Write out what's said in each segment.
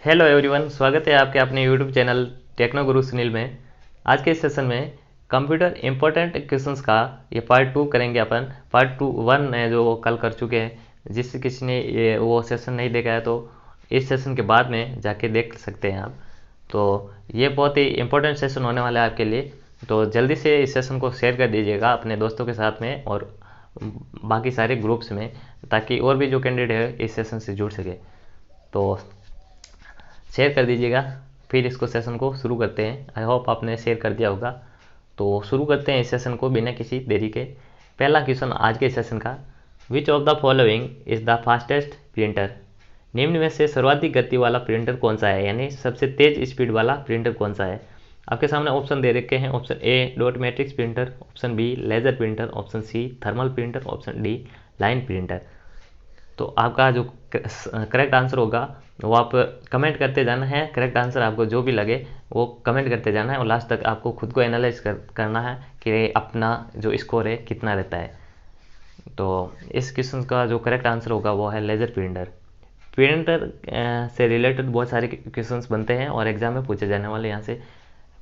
Hello everyone, स्वागत है आपके अपने यूट्यूब चैनल टेक्नो गुरु सुनील में। आज के इस सेशन में कंप्यूटर इम्पोर्टेंट क्वेश्चंस का ये पार्ट 2 करेंगे अपन। पार्ट 2 1 है जो कल कर चुके हैं। जिस किसी ने ये वो सेशन नहीं देखा है तो इस सेशन के बाद में जाके देख सकते हैं आप। तो ये बहुत ही इम्पोर्टेंट सेशन होने वाला है आपके लिए। तो जल्दी से इस सेशन को शेयर कर दीजिएगा अपने दोस्तों के साथ में और बाकी सारे ग्रुप्स में, ताकि और भी जो कैंडिडेट है इस सेशन से जुड़ सके। तो शेयर कर दीजिएगा। फिर इसको सेशन को शुरू करते हैं। आई होप आपने शेयर कर दिया होगा। तो शुरू करते हैं इस सेशन को बिना किसी देरी के। पहला क्वेश्चन आज के सेशन का, विच of the following is the fastest printer. निम्न में से सर्वाधिक गति वाला प्रिंटर कौन सा है, यानी सबसे तेज स्पीड वाला प्रिंटर कौन सा है। आपके सामने ऑप्शन दे रखे हैं। Option A dot matrix printer, option B laser printer, option C thermal printer, option D line printer. तो आपका जो करेक्ट आंसर होगा वो आप कमेंट करते जाना है। करेक्ट आंसर आपको जो भी लगे वो कमेंट करते जाना है और लास्ट तक आपको खुद को एनालाइज करना है कि अपना जो स्कोर है कितना रहता है। तो इस क्वेश्चन का जो करेक्ट आंसर होगा वो है लेजर प्रिंटर। प्रिंटर से रिलेटेड बहुत सारे क्वेश्चंस बनते हैं और एग्जाम में पूछे जाने वाले यहाँ से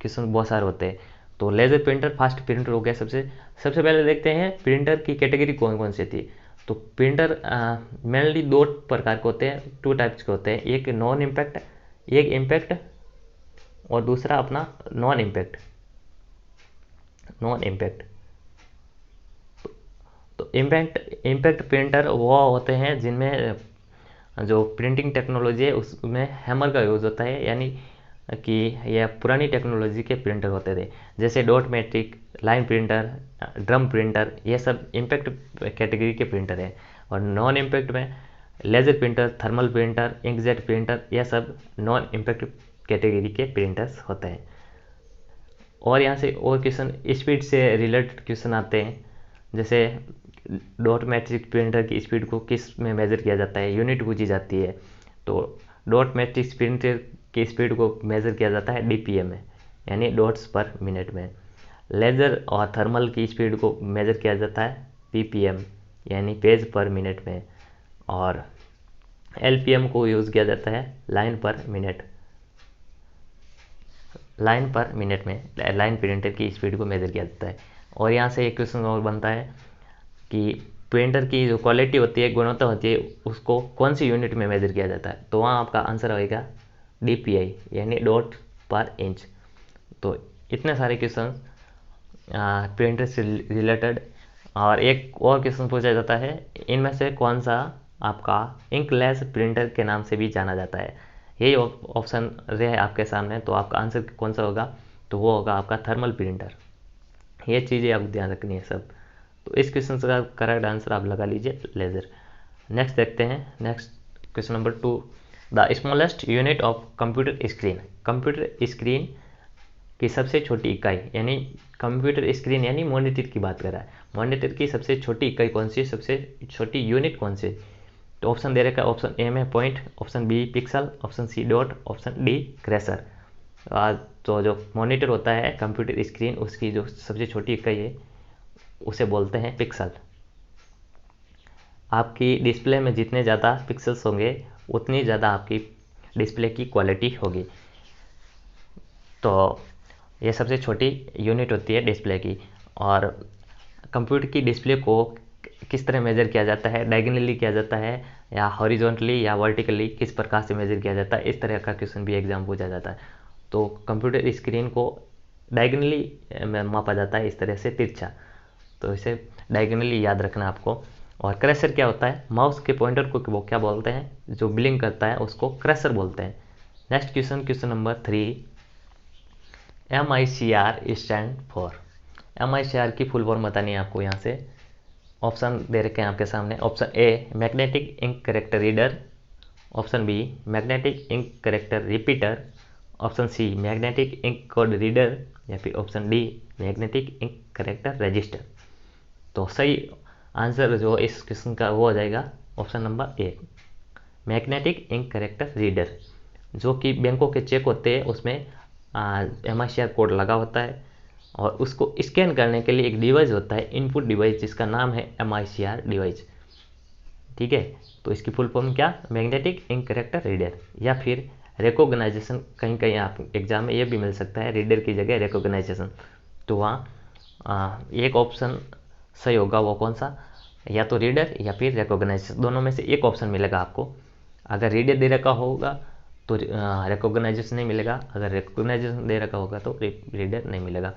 क्वेश्चन बहुत सारे होते हैं। तो लेजर प्रिंटर फास्ट प्रिंटर हो गया। सबसे सबसे पहले देखते हैं प्रिंटर की कैटेगरी कौन कौन सी थी। तो प्रिंटर मेनली दो प्रकार के होते हैं, टू टाइप्स के होते हैं। एक नॉन इम्पैक्ट, एक इम्पैक्ट, और दूसरा अपना नॉन इम्पैक्ट। नॉन इम्पैक्ट तो इम्पैक्ट प्रिंटर वो होते हैं जिनमें जो प्रिंटिंग टेक्नोलॉजी है उसमें हैमर का यूज़ होता है, यानी कि यह पुरानी टेक्नोलॉजी के प्रिंटर होते थे, जैसे dot matrix, line printer, drum printer. ये सब इम्पैक्ट कैटेगरी के प्रिंटर हैं। और नॉन इम्पैक्ट में laser printer, thermal printer, inkjet printer, यह सब नॉन इम्पैक्ट कैटेगरी के प्रिंटर्स होते हैं। और यहाँ से और क्वेश्चन स्पीड से रिलेटेड क्वेश्चन आते हैं, जैसे डॉट मैट्रिक्स प्रिंटर की स्पीड को किस में मेज़र किया जाता है, यूनिट पूछी जाती है। तो डॉट मैट्रिक्स प्रिंटर की स्पीड को मेज़र किया जाता है डीपीएम में, यानी डॉट्स पर मिनट में। लेज़र और थर्मल की स्पीड को मेज़र किया जाता है पीपीएम, यानी पेज पर मिनट में। और एलपीएम को यूज़ किया जाता है लाइन पर मिनट, लाइन पर मिनट में लाइन प्रिंटर की स्पीड को मेज़र किया जाता है। और यहाँ से एक क्वेश्चन और बनता है कि प्रिंटर की जो क्वालिटी होती है, गुणवत्ता होती है, उसको कौन सी यूनिट में मेज़र किया जाता है। तो वहाँ आपका आंसर होएगा डीपीआई, यानी डॉट पर इंच। तो इतने सारे क्वेश्चन प्रिंटर से रिलेटेड। और एक और क्वेश्चन पूछा जाता है, इनमें से कौन सा आपका इंकलेस प्रिंटर के नाम से भी जाना जाता है। यही ऑप्शन रहे आपके सामने, तो आपका आंसर कौन सा होगा, तो वो होगा आपका थर्मल प्रिंटर। ये चीज़ें आपको ध्यान रखनी है सब। तो इस क्वेश्चन का करेक्ट आंसर आप लगा लीजिए लेज़र। नेक्स्ट देखते हैं। Next question number 2, the smallest unit of computer screen. Computer screen की सबसे छोटी इकाई, यानी कंप्यूटर स्क्रीन यानी मॉनिटर की बात कर रहा है। मॉनिटर की सबसे छोटी इकाई कौन सी है, सबसे छोटी यूनिट कौन सी। तो ऑप्शन दे रखा है। ऑप्शन ए में point, option B pixel, option C dot, option D cursor. तो जो मॉनिटर होता है कंप्यूटर स्क्रीन, उसकी जो सबसे छोटी इकाई है उसे बोलते हैं पिक्सल। आपकी डिस्प्ले में जितने ज़्यादा पिक्सल्स होंगे उतनी ज़्यादा आपकी डिस्प्ले की क्वालिटी होगी। तो ये सबसे छोटी यूनिट होती है डिस्प्ले की। और कंप्यूटर की डिस्प्ले को किस तरह मेज़र किया जाता है, डायगोनली किया जाता है या हॉरिजॉन्टली या वर्टिकली, किस प्रकार से मेज़र किया जाता है, इस तरह का क्वेश्चन भी एग्जाम पूछा जाता है। तो कंप्यूटर स्क्रीन को डायगोनली मापा जाता है, इस तरह से तिरछा। तो इसे डायगोनली याद रखना आपको। और क्रैशर क्या होता है, माउस के पॉइंटर को वो क्या बोलते हैं, जो ब्लिंक करता है उसको क्रैशर बोलते हैं। Next question, question number 3, MICR stand for. MICR की फुल फॉर्म बतानी है आपको। यहाँ से ऑप्शन दे रखे हैं आपके सामने। Option A magnetic ink character reader, option B magnetic ink character repeater, option C magnetic ink code reader, या फिर option D magnetic ink character register. तो सही आंसर जो इस क्वेश्चन का वो हो जाएगा option number A, magnetic ink character reader. जो कि बैंकों के चेक होते हैं उसमें MICR कोड लगा होता है, और उसको स्कैन करने के लिए एक डिवाइस होता है, इनपुट डिवाइस, जिसका नाम है MICR डिवाइस। ठीक है। तो इसकी फुल फॉर्म क्या, मैग्नेटिक इंक करेक्टर रीडर या फिर रिकॉग्नाइजेशन, कहीं कहीं आप एग्जाम में ये भी मिल सकता है रीडर की जगह रिकॉग्नाइजेशन, तो वहाँ एक ऑप्शन सही होगा। वो कौन सा, या तो रीडर या फिर रिकॉग्नाइजेशन, दोनों में से एक ऑप्शन मिलेगा आपको। अगर रीडर दे रखा होगा तो रिकॉग्नाइजेशन नहीं मिलेगा, अगर रिकॉग्नाइजेशन दे रखा होगा तो रीडर नहीं मिलेगा।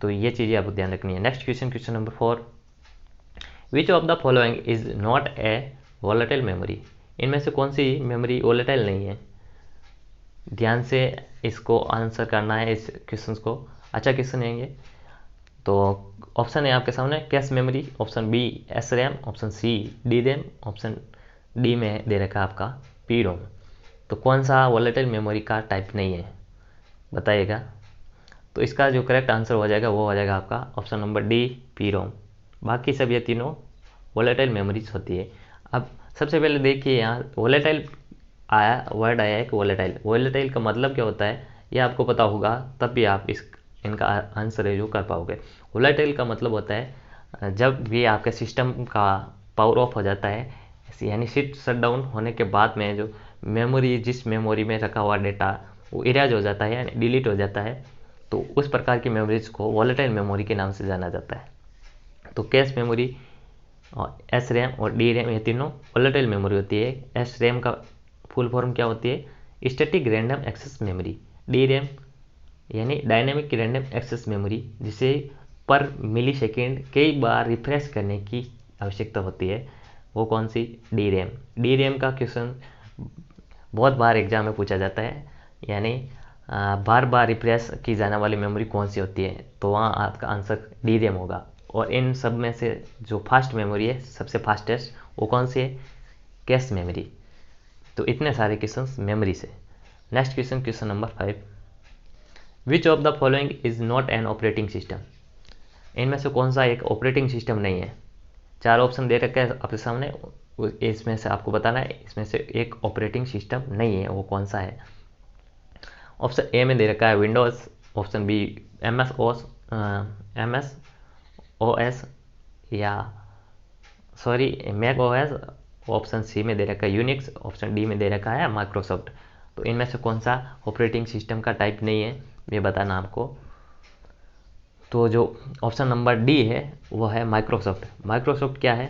तो ये चीज़ें आपको ध्यान रखनी है। Next question, question number 4, which of the following is not a volatile memory. इनमें से कौन सी मेमोरी वॉलेटाइल नहीं है। ध्यान से इसको आंसर करना है इस क्वेश्चन को, अच्छा क्वेश्चन है ये। तो ऑप्शन है आपके सामने, cache memory, option B S RAM, option C D RAM, option D में दे रखा है आपका पी रोम। तो कौन सा वॉलेटाइल मेमोरी का टाइप नहीं है बताइएगा। तो इसका जो करेक्ट आंसर हो जाएगा वो हो जाएगा आपका option number D P ROM. बाकी सब ये तीनों वॉलेटाइल मेमोरीज होती है। अब सबसे पहले देखिए यहाँ वॉलेटाइल आया, वर्ड आया है कि वॉलेटाइल, वॉलेटाइल का मतलब क्या होता है ये आपको पता होगा तब भी आप इनका आंसर है जो कर पाओगे। वॉलेटाइल का मतलब होता है जब भी आपके सिस्टम का पावर ऑफ हो जाता है, यानी स्विच शट डाउन होने के बाद में जो मेमोरी, जिस मेमोरी में रखा हुआ डेटा वो इरेज हो जाता है यानी डिलीट हो जाता है, तो उस प्रकार की मेमोरीज को वॉलेटाइल मेमोरी के नाम से जाना जाता है। तो कैश मेमोरी और एस रैम और डी रैम ये तीनों वॉलेटाइल मेमोरी होती है। एस रैम का फुल फॉर्म क्या होती है, static random access memory. D RAM यानी डायनेमिक रैंडम एक्सेस मेमोरी, जिसे पर मिली सेकेंड कई बार रिफ्रेश करने की आवश्यकता होती है, वो कौन सी, डी रैम। डी रैम का क्वेश्चन बहुत बार एग्जाम में पूछा जाता है, यानी बार बार रिफ्रेश की जाने वाली मेमोरी कौन सी होती है, तो वहाँ आपका आंसर डी रैम होगा। और इन सब में से जो फास्ट मेमोरी है, सबसे फास्टेस्ट, वो कौन सी है, कैश मेमोरी। तो इतने सारे क्वेश्चन मेमोरी से। Next question, question number 5, which of the following is not an operating system. इनमें से कौन सा एक ऑपरेटिंग सिस्टम नहीं है। 4 ऑप्शन दे रखे हैं आपके सामने, इसमें से आपको बताना है इसमें से एक ऑपरेटिंग सिस्टम नहीं है, वो कौन सा है। ऑप्शन ए में दे रखा है Windows, option B M S O S या Mac O S, option C में दे रखा है यूनिक्स, ऑप्शन डी में दे रखा है माइक्रोसॉफ्ट। तो इनमें से कौन सा ऑपरेटिंग सिस्टम का टाइप नहीं है ये बताना आपको। तो जो ऑप्शन नंबर डी है वो है माइक्रोसॉफ्ट। माइक्रोसॉफ्ट क्या है,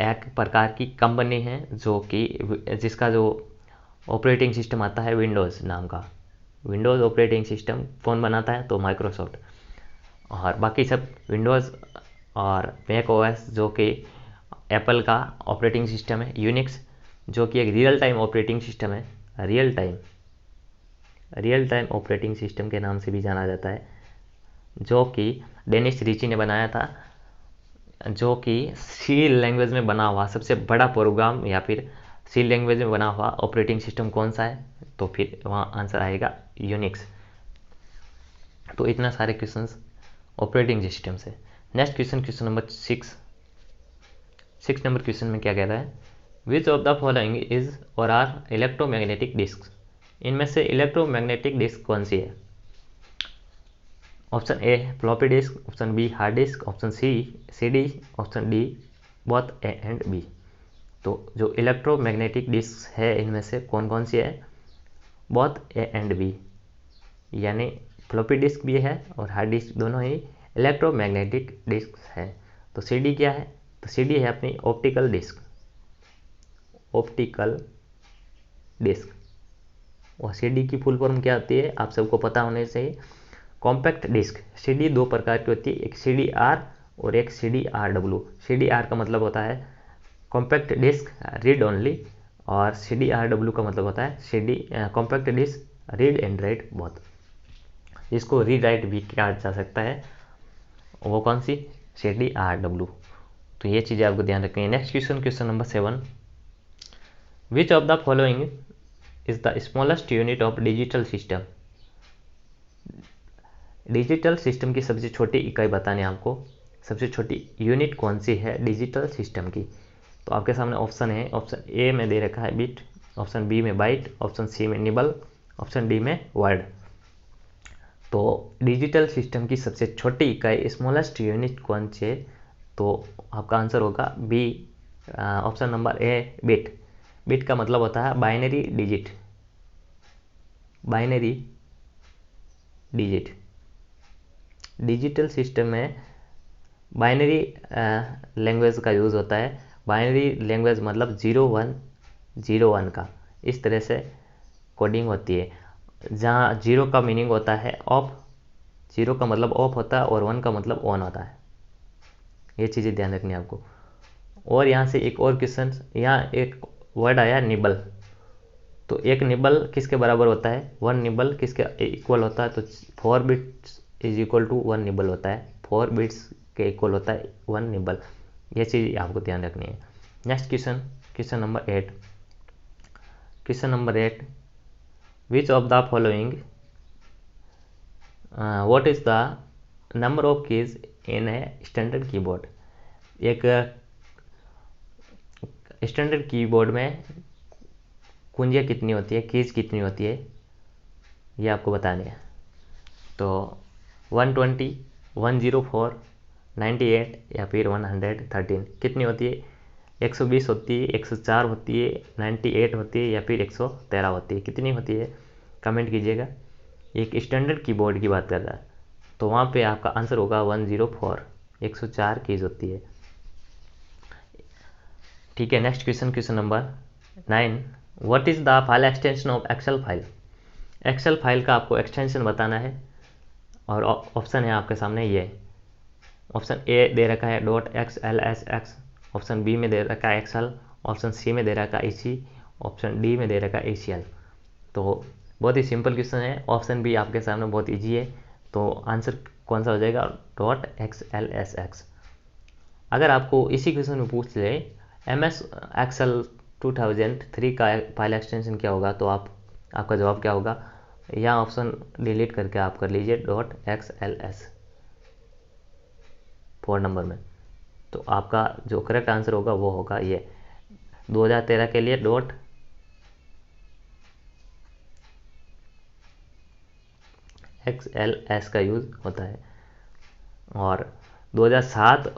एक प्रकार की कंपनी है जो कि जिसका जो ऑपरेटिंग सिस्टम आता है विंडोज़ नाम का, विंडोज़ ऑपरेटिंग सिस्टम कौन बनाता है, तो माइक्रोसॉफ्ट। और बाकी सब विंडोज़ और मैक ओएस जो कि एप्पल का ऑपरेटिंग सिस्टम है, यूनिक्स जो कि एक रियल टाइम ऑपरेटिंग सिस्टम है, रियल टाइम ऑपरेटिंग सिस्टम के नाम से भी जाना जाता है, जो कि डेनिस रिची ने बनाया था, जो कि सी लैंग्वेज में बना हुआ सबसे बड़ा प्रोग्राम या फिर सी लैंग्वेज में बना हुआ ऑपरेटिंग सिस्टम कौन सा है, तो फिर वहाँ आंसर आएगा यूनिक्स। तो इतना सारे क्वेश्चंस ऑपरेटिंग सिस्टम से। Next question, question number 6 number question में क्या कह रहा है, which of the following is और आर इलेक्ट्रोमैग्नेटिक डिस्क। इनमें से इलेक्ट्रोमैग्नेटिक डिस्क कौन सी है। Option A floppy disk, option B hard disk, option C CD, option D both A and B. तो जो इलेक्ट्रोमैग्नेटिक डिस्क है इनमें से कौन कौन सी है, बोथ ए एंड बी, यानी फ्लॉपी डिस्क भी है और हार्ड डिस्क, दोनों ही इलेक्ट्रोमैग्नेटिक डिस्क है। तो सीडी क्या है, तो सीडी है अपनी ऑप्टिकल डिस्क। और सीडी की फुल फॉर्म क्या होती है आप सबको पता होने चाहिए, कॉम्पैक्ट डिस्क। सीडी 2 प्रकार की होती है, एक सीडी आर और एक CD R W. CD R का मतलब होता है कॉम्पैक्ट डिस्क रीड ओनली, और सीडी आर डब्ल्यू का मतलब होता है CD compact disc read and write both. इसको रीड राइट भी कहा जा सकता है, वो कौन सी, सीडी आर डब्ल्यू। तो ये चीज़ें आपको ध्यान रखनी है। Next question, question number 7, which of the following is the smallest unit of digital system. Digital system की सबसे छोटी इकाई बतानी आपको, सबसे छोटी यूनिट कौन सी है डिजिटल सिस्टम की। तो आपके सामने ऑप्शन है, ऑप्शन ए में दे रखा है बिट, ऑप्शन बी में बाइट, ऑप्शन सी में निबल, ऑप्शन डी में वर्ड। तो डिजिटल सिस्टम की सबसे छोटी इकाई स्मॉलेस्ट यूनिट कौन सी है, तो आपका आंसर होगा B, option number A bit. Bit का मतलब होता है binary digit, binary digit. Digital system में बाइनरी लैंग्वेज का यूज़ होता है। बाइनरी लैंग्वेज मतलब 0 1 का, इस तरह से कोडिंग होती है, जहाँ 0 का मीनिंग होता है ऑफ, 0 का मतलब ऑफ होता है और 1 का मतलब ऑन होता है। ये चीज़ें ध्यान रखनी है आपको। और यहाँ से एक और क्वेश्चन, यहाँ एक वर्ड आया निबल। तो एक निबल किसके बराबर होता है? 1 निबल किसके इक्वल होता है? तो 4 bits is equal to 1 nibble होता है। 4 बिट्स के इक्वल होता है 1 निबल। ये चीज़ आपको ध्यान रखनी है। Next question, question number 8। Question number 8, which of the following what is the number of keys in a standard keyboard. एक स्टैंडर्ड कीबोर्ड में कुंजियाँ कितनी होती है, कीज कितनी होती है, ये आपको बतानी है। तो 120, 104, 98 या फिर 113 कितनी होती है? 120 होती है, 104 होती है, 98 होती है या फिर 113 होती है? कितनी होती है? कमेंट कीजिएगा। एक स्टैंडर्ड कीबोर्ड की बात कर रहा है, तो वहाँ पे आपका आंसर होगा 104, 104 कीज होती है। ठीक है, next question, question number 9, what is the file extension of Excel file. Excel file का आपको एक्सटेंशन बताना है और ऑप्शन है आपके सामने ये। ऑप्शन ए दे रखा है .xlsx, ऑप्शन बी में दे रखा है एक्सेल, ऑप्शन सी में दे रखा है EC, ऑप्शन डी में दे रखा है ACL। तो बहुत ही सिंपल क्वेश्चन है, ऑप्शन बी आपके सामने बहुत इजी है। तो आंसर कौन सा हो जाएगा? .xlsx। अगर आपको इसी क्वेश्चन में पूछ ले MS एक्सेल 2003 का फाइल एक्सटेंशन क्या होगा, तो आपका जवाब क्या होगा? यहाँ ऑप्शन डिलीट करके आप कर लीजिए .xls 4 नंबर में। तो आपका जो करेक्ट आंसर होगा वो होगा ये 2013 के लिए .xls का यूज़ होता है। और 2007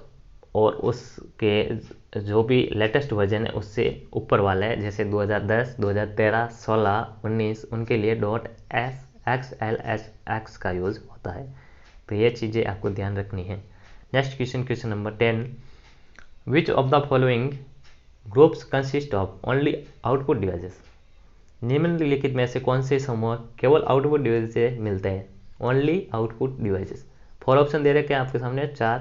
और उसके जो भी लेटेस्ट वर्जन है उससे ऊपर वाला है, जैसे 2010, 2013, 16, 19, उनके लिए .xlsx का यूज़ होता है। तो ये चीज़ें आपको ध्यान रखनी है। Next question, question number 10, which of the following groups consist of only output devices. निम्नलिखित में से कौन से समूह केवल आउटपुट डिवाइस से मिलते हैं? Only output devices. 4 ऑप्शन दे रखे हैं आपके सामने 4,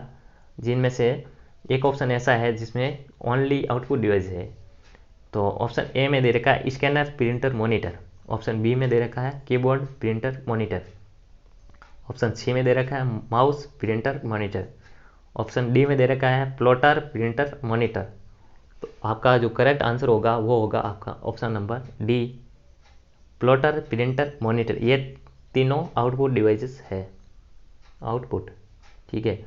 जिनमें से एक ऑप्शन ऐसा है जिसमें ओनली आउटपुट डिवाइस है। तो ऑप्शन ए में दे रखा है scanner, printer, monitor. Option B में दे रखा है keyboard, printer, monitor. Option C में दे रखा है mouse, printer, monitor. Option D में दे रखा है प्लॉटर, प्रिंटर, मॉनिटर। तो आपका जो करेक्ट आंसर होगा वो होगा आपका option number D, plotter, printer, monitor. ये तीनों आउटपुट डिवाइसेस है, आउटपुट। ठीक है,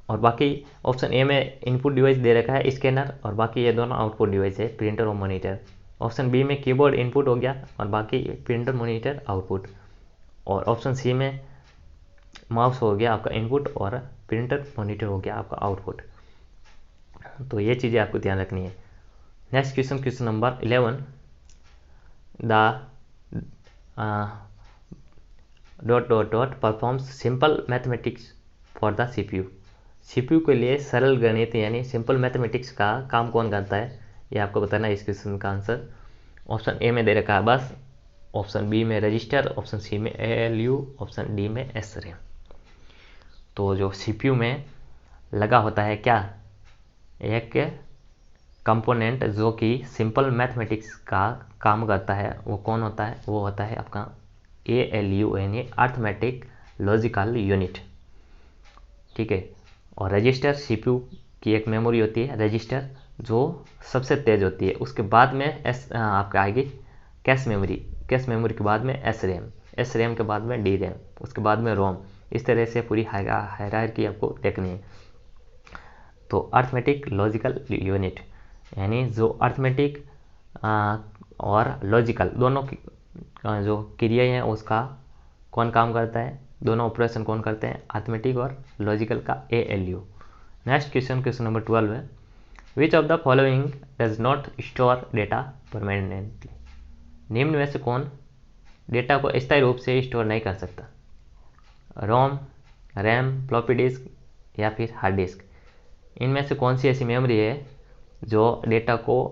और बाकी ऑप्शन ए में इनपुट डिवाइस दे रखा है स्कैनर, और बाकी ये दोनों आउटपुट डिवाइस है, प्रिंटर और मॉनिटर। ऑप्शन बी में कीबोर्ड इनपुट हो गया और बाकी प्रिंटर, मॉनिटर आउटपुट। और ऑप्शन सी में माउस हो गया आपका इनपुट और प्रिंटर, मॉनिटर हो गया आपका आउटपुट। तो ये चीज़ें आपको ध्यान रखनी है। Next question, question number 11, the performs simple mathematics for the CPU। CPU के लिए सरल गणित यानी सिंपल मैथमेटिक्स का काम कौन करता है, ये आपको बताना है इस क्वेश्चन का आंसर। ऑप्शन ए में दे रखा है बस, ऑप्शन बी में रजिस्टर, ऑप्शन सी में ALU, ऑप्शन डी में SRAM। तो जो CPU में लगा होता है क्या, एक कंपोनेंट जो कि सिंपल मैथमेटिक्स का काम करता है, वो कौन होता है? वो होता है आपका ALU यानी अर्थमेटिक लॉजिकल यूनिट। ठीक है, और रजिस्टर CPU की एक मेमोरी होती है रजिस्टर, जो सबसे तेज होती है। उसके बाद में आपका आएगी कैश मेमोरी, कैश मेमोरी के बाद में SRAM के बाद में DRAM, उसके बाद में ROM। इस तरह से पूरी हायरार्की आपको देखनी है। तो अर्थमेटिक लॉजिकल यूनिट यानी जो अर्थमेटिक और लॉजिकल दोनों की जो क्रियाएं हैं उसका कौन काम करता है, दोनों ऑपरेशन कौन करते हैं, अर्थमेटिक और लॉजिकल का ALU। Next question, question number 12 है, which of the following does not store data permanently. निम्न में से कौन डेटा को स्थायी रूप से स्टोर नहीं कर सकता। रोम, रैम, फ्लॉपी डिस्क या फिर हार्ड डिस्क, इनमें से कौन सी ऐसी मेमोरी है जो डेटा को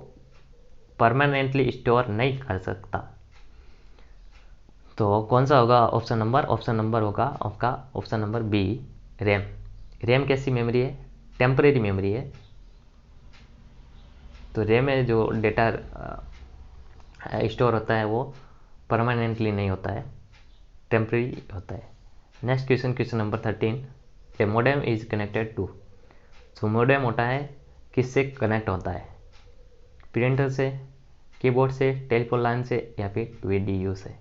परमानेंटली स्टोर नहीं कर सकता? तो कौन सा होगा ऑप्शन नंबर होगा आपका option number B, RAM. RAM कैसी मेमोरी है? टेम्परेरी मेमोरी है। तो रैम में जो डेटा स्टोर होता है वो परमानेंटली नहीं होता है, टेम्परेरी होता है। Next question number 13, a modem is connected to. जो मोडेम होता है किससे कनेक्ट होता है? प्रिंटर से, कीबोर्ड से, टेलीफोन लाइन से या फिर वीडीयू से?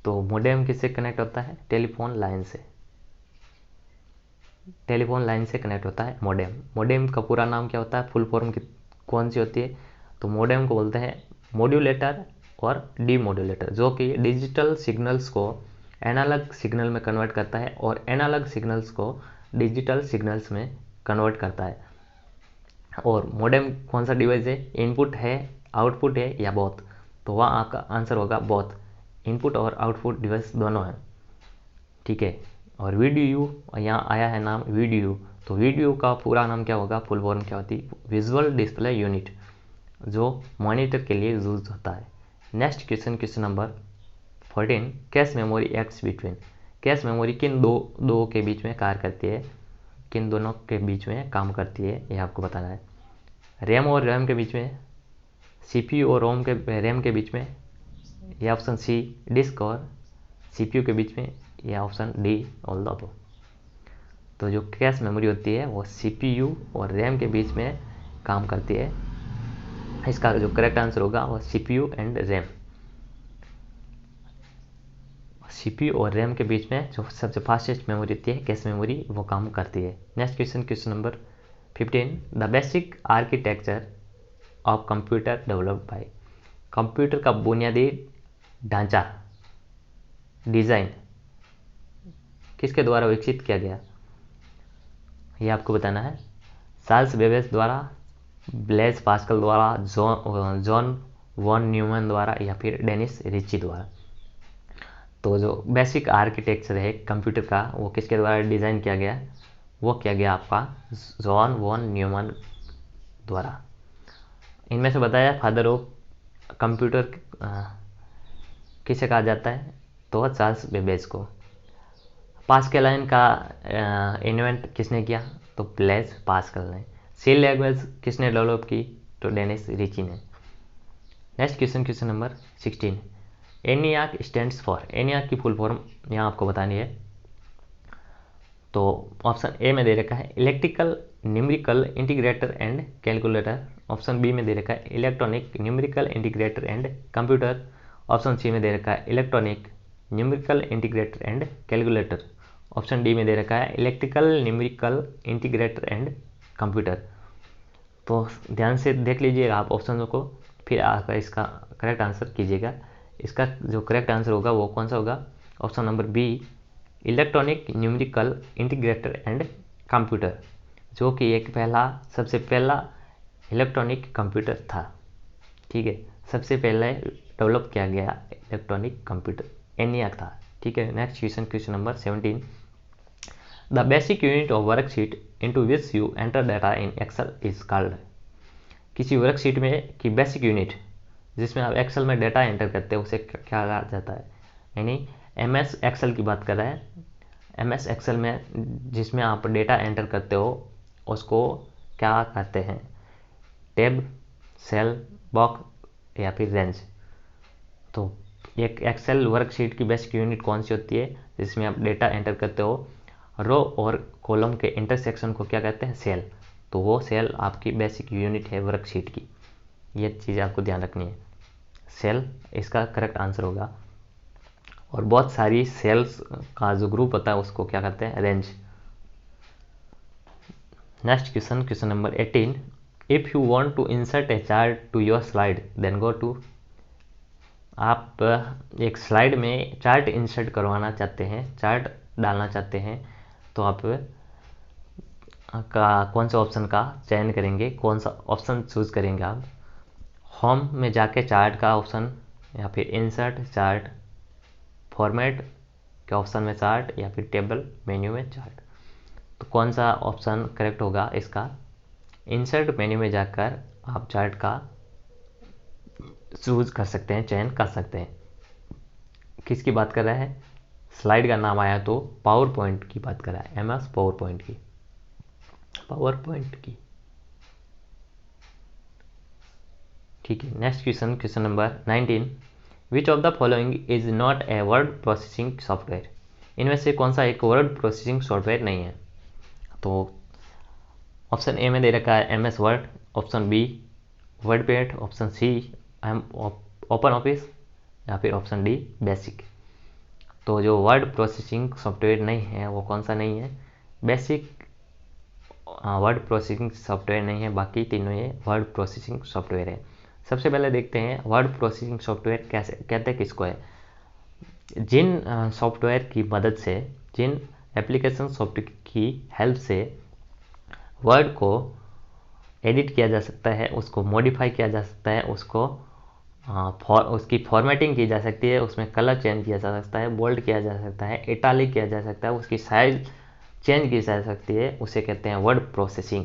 तो मोडेम किससे कनेक्ट होता है? टेलीफोन लाइन से। टेलीफोन लाइन से कनेक्ट होता है मोडेम। मोडेम का पूरा नाम क्या होता है? फुल फॉर्म कौन सी होती है? तो मोडेम को बोलते हैं मॉड्यूलेटर और डीमॉड्यूलेटर, जो कि डिजिटल सिग्नल्स को एनालॉग सिग्नल में कन्वर्ट करता है और एनालॉग सिग्नल्स को डिजिटल सिग्नल्स में कन्वर्ट करता है। और मोडेम कौन सा डिवाइस है? इनपुट है, आउटपुट है या बोथ? तो वहाँ आपका आंसर होगा बोथ, इनपुट और आउटपुट डिवाइस दोनों हैं, ठीक है। और वीडीयू, यहाँ आया है नाम वीडीयू, तो वीडीयू का पूरा नाम क्या होगा, फुल फॉर्म क्या होती है? विजुअल डिस्प्ले यूनिट, जो मॉनिटर के लिए यूज होता है। Next question number 14, cache memory acts between. Cache memory किन दो के बीच में कार्य करती है, किन दोनों के बीच में काम करती है, ये आपको बताना है। रैम और रैम के बीच में, सीपीयू और रैम के बीच में, या ऑप्शन सी डिस्क और सीपीयू के बीच में, या option D all the above. तो जो कैश मेमोरी होती है वो सीपीयू और रैम के बीच में काम करती है। इसका जो करेक्ट आंसर होगा वो सीपीयू एंड रैम। सीपीयू और रैम के बीच में जो सबसे फास्टेस्ट मेमोरी होती है कैश मेमोरी, वो काम करती है। Next question number 15, the basic architecture of computer developed by. Computer का बुनियादी ढांचा, डिज़ाइन किसके द्वारा विकसित किया गया, ये आपको बताना है। चार्ल्स बेबेज द्वारा, ब्लेज पास्कल द्वारा, जॉन वॉन न्यूमैन द्वारा या फिर डेनिस रिची द्वारा? तो जो बेसिक आर्किटेक्चर है कंप्यूटर का वो किसके द्वारा डिज़ाइन किया गया? वो किया गया आपका जॉन वॉन न्यूमैन द्वारा। इनमें से बताया फादर ऑफ कंप्यूटर किसे कहा जाता है? तो चार्ल्स बेबेज को। पास्कल लाइन का इन्वेंट किसने किया? तो ब्लेज पास्कल ने। सी लैंग्वेज किसने डेवलप की? तो डेनिस रिची ने। Next question number 16, ENIAC stands for. ENIAC की फुल फॉर्म यहाँ आपको बतानी है। तो ऑप्शन ए में दे रखा है electrical numerical integrator and calculator. Option B में दे रखा है electronic numerical integrator and computer. Option C में दे रखा है electronic numerical integrator and calculator. Option D में दे रखा है electrical numerical integrator and computer. तो ध्यान से देख लीजिएगा आप ऑप्शनों को, फिर आकर इसका करेक्ट आंसर कीजिएगा। इसका जो करेक्ट आंसर होगा वो कौन सा होगा? Option number B, electronic numerical integrator and computer, जो कि एक सबसे पहला इलेक्ट्रॉनिक कंप्यूटर था, ठीक है। सबसे पहले डेवलप किया गया इलेक्ट्रॉनिक कंप्यूटर ENIAC था, ठीक है। Next question number 17, the basic unit of worksheet into which you enter data in Excel is called. किसी वर्कशीट में की बेसिक यूनिट जिसमें आप एक्सेल में डाटा एंटर करते हो उसे क्या कहा जाता है? यानी MS एक्सेल की बात कर रहा है। MS एक्सेल में जिसमें आप डेटा एंटर करते हो उसको क्या कहते हैं? टैब, सेल, बॉक्स या फिर रेंज? तो एक एक्सेल वर्कशीट की बेसिक यूनिट कौन सी होती है जिसमें आप डेटा एंटर करते हो? रो और कॉलम के इंटरसेक्शन को क्या कहते हैं? सेल। तो वो सेल आपकी बेसिक यूनिट है वर्कशीट की, ये चीज़ आपको ध्यान रखनी है। सेल इसका करेक्ट आंसर होगा। और बहुत सारी सेल्स का जो ग्रुप होता है उसको क्या कहते हैं? Range. Next question number 18, if you want to insert a chart to your slide then go to. आप एक स्लाइड में चार्ट इंसर्ट करवाना चाहते हैं, चार्ट डालना चाहते हैं, तो आप कौन सा ऑप्शन का चयन करेंगे, कौन सा ऑप्शन चूज करेंगे आप? होम में जाके चार्ट का ऑप्शन, या फिर इंसर्ट चार्ट, फॉर्मेट के ऑप्शन में चार्ट या फिर टेबल मेन्यू में चार्ट। तो कौन सा ऑप्शन करेक्ट होगा इसका? इंसर्ट मेन्यू में जाकर आप चार्ट का चूज कर सकते हैं, चयन कर सकते हैं। किसकी बात कर रहा है? स्लाइड का नाम आया तो पावर पॉइंट की बात कर रहा है, MS पावर पॉइंट की, पावर पॉइंट की। ठीक है, next question, question number 19, which of the following is not a word processing software? इनमें से कौन सा एक वर्ड प्रोसेसिंग सॉफ्टवेयर नहीं है? तो ऑप्शन ए में दे रखा है MS Word, option B WordPad, option C Open Office, या फिर ऑप्शन डी बेसिक। तो जो वर्ड प्रोसेसिंग सॉफ्टवेयर नहीं है वो कौन सा नहीं है? बेसिक वर्ड प्रोसेसिंग सॉफ्टवेयर नहीं है, बाकी तीनों ये वर्ड प्रोसेसिंग सॉफ्टवेयर है। सबसे पहले देखते हैं वर्ड प्रोसेसिंग सॉफ्टवेयर कैसे कहते हैं किसको है। जिन सॉफ्टवेयर की मदद से, जिन एप्लीकेशन सॉफ्टवेयर की हेल्प से वर्ड को एडिट किया जा सकता है, उसको मॉडिफाई किया जा सकता है, उसको उसकी फॉर्मेटिंग की जा सकती है, उसमें कलर चेंज किया जा सकता है, बोल्ड किया जा सकता है, इटालिक किया जा सकता है, उसकी साइज चेंज की जा सकती है, उसे कहते हैं वर्ड प्रोसेसिंग।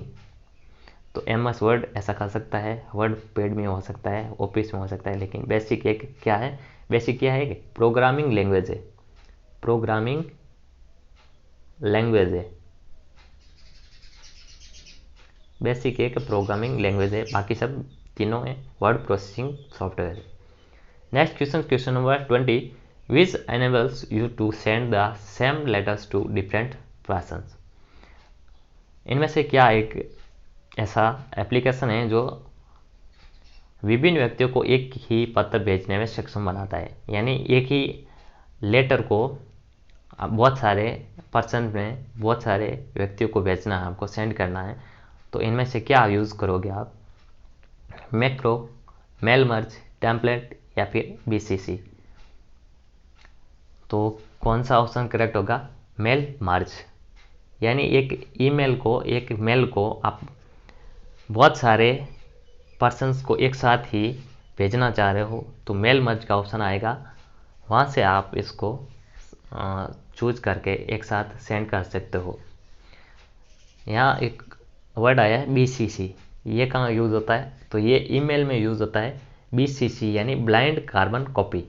तो MS वर्ड ऐसा कर सकता है, वर्ड पैड में हो सकता है, ऑफिस में हो सकता है, लेकिन बेसिक एक क्या है? बेसिक क्या है? प्रोग्रामिंग लैंग्वेज है, प्रोग्रामिंग लैंग्वेज है, बेसिक एक प्रोग्रामिंग लैंग्वेज है, बाकी सब तीनों है word processing software. Next question, question number 20, which enables you to send the same letters to different persons? इनमें से क्या एक ऐसा एप्लीकेशन है जो विभिन्न व्यक्तियों को एक ही पत्र भेजने में सक्षम बनाता है? यानी एक ही लेटर को बहुत सारे पर्सन में, बहुत सारे व्यक्तियों को भेजना है, आपको सेंड करना है। तो इनमें से क्या यूज़ करोगे आप? मैक्रो, मेल मर्ज, टेम्पलेट या फिर BCC? तो कौन सा ऑप्शन करेक्ट होगा? Mail merge. यानी एक ईमेल को, एक मेल को आप बहुत सारे पर्सन्स को एक साथ ही भेजना चाह रहे हो तो मेल मर्ज का ऑप्शन आएगा, वहाँ से आप इसको चूज करके एक साथ सेंड कर सकते हो। यहाँ एक वर्ड आया है BCC, ये कहाँ यूज़ होता है? तो ये ईमेल में यूज़ होता है BCC, यानी ब्लाइंड कार्बन कॉपी।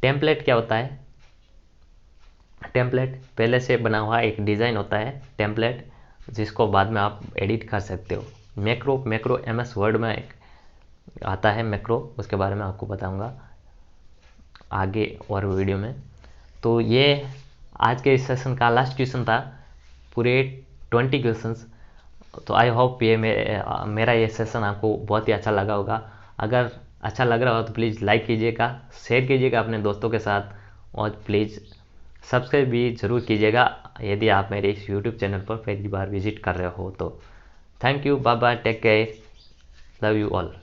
टेम्पलेट क्या होता है? टेम्पलेट पहले से बना हुआ एक डिज़ाइन होता है टेम्पलेट, जिसको बाद में आप एडिट कर सकते हो। मैक्रो, मैक्रो MS वर्ड में एक आता है मैक्रो, उसके बारे में आपको बताऊंगा आगे और वीडियो में। तो ये आज के इस सेशन का लास्ट क्वेश्चन था, पूरे 20 क्वेश्चंस। तो आई होप ये मेरा ये सेशन आपको बहुत ही अच्छा लगा होगा। अगर अच्छा लग रहा हो तो प्लीज़ लाइक कीजिएगा, शेयर कीजिएगा अपने दोस्तों के साथ, और प्लीज़ सब्सक्राइब भी ज़रूर कीजिएगा यदि आप मेरे इस यूट्यूब चैनल पर पहली बार विजिट कर रहे हो तो। Thank you, bye bye, take care, love you all.